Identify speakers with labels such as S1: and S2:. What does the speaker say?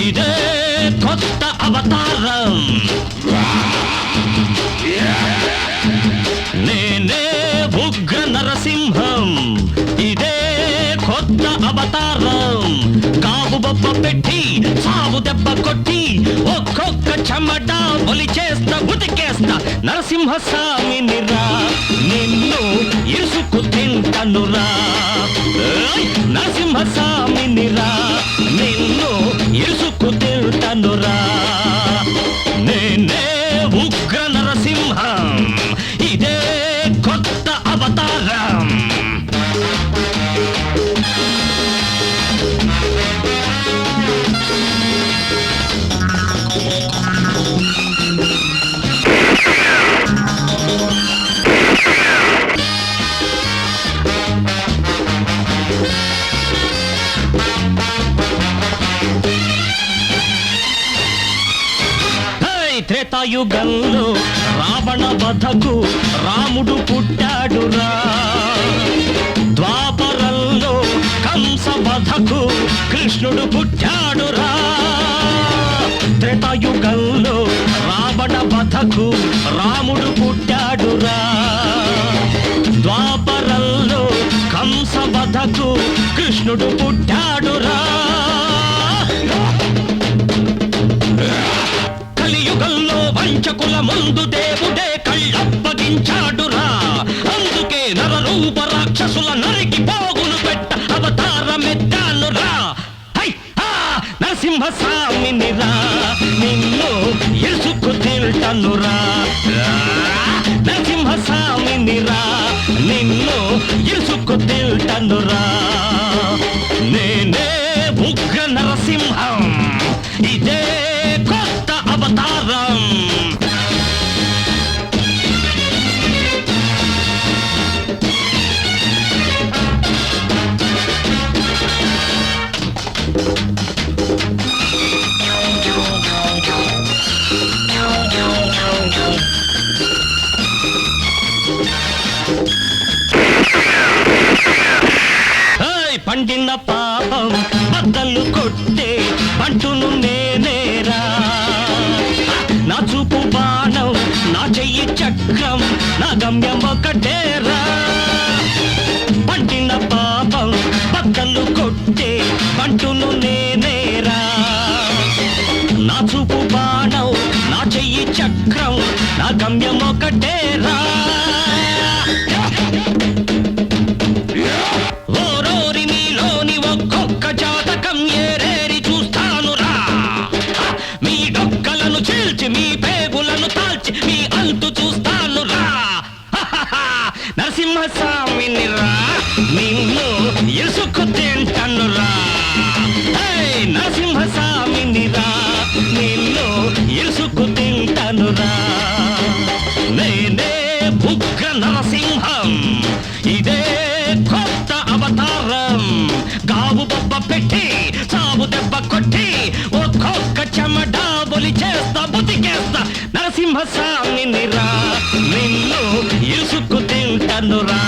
S1: ఇదే కొత్త అవతారం, నేనే ఉగ్ర నరసింహం. ఇదే కొత్త అవతారం, కావు బొబ్బ పెట్టి సావు దెబ్బ కొట్టి ఒక్కొక్క చెమట బలి చేస్తా ఉతికేస్తా. నరసింహ స్వామినిరా నిన్ను ఇసుకు తింటనురా. నరసింహ స్వామినిరా నిన్ను ఇసుకు తింటనురా. నేనే ఉగ్ర నరసింహం, ఇదే కొత్త అవతారం. త్రేతాయుగంలో రావణ వధకు రాముడు పుట్టాడురా. ద్వాపరంలో కంస వధకు కృష్ణుడు పుట్టాడురా. త్రేతాయుగంలో రావణ వధకు రాముడు పుట్టాడురా. ద్వాపరంలో కంస వధకు కృష్ణుడు పుట్టాడురా. కలియుగంలో వంచకుల ముందు దేవుడే కళ్ళప్పగించాడురా. అందుకే నరరూప రాక్షసుల నరికి పోగులు పెట్ట అవతారమెత్తానురా. నరసింహ స్వామినిరా నిన్ను ఇసుకు తింటనురా. నరసింహ స్వామినిరా నిన్ను ఇసుకు తింటనురా. నేనే ఉగ్ర నరసింహం, ఇదే కొత్త అవతారం. పండిన పాపం బద్దలు కొట్టే బంటును నేనేరా. నా చూపు బాణం, నా చెయ్యి చక్రం, నా గమ్యం ఒకటేరా. పండిన పాపం బద్దలు కొట్టే బంటును నేనేరా. నా చూపు బాణం, నా చెయ్యి చక్రం, నా గమ్యం ఒకటేరా. ఒక్కొక్క జాతకం ఏరేరి చూస్తానురా. మీ డొక్కలను చీల్చి మీ పేగులను తాల్చి మీ అంతు చూస్తానురా. నరసింహ స్వామినిరా నిన్ను ఇసుకు తింటనురా. నరసింహ స్వామినిరా నిన్ను ఇసుకు తింటనురా. నేనే ఉగ్ర నరసింహం, ఇదే కొత్త అవతారం. గావు బొబ్బ పెట్టి సావు దెబ్బ కొట్టి ఒక్కొక్క చెమట బలి చేస్తా బుతికేస్తా. నరసింహ స్వామినిరా నిన్ను ఇసుకు తింటనురా.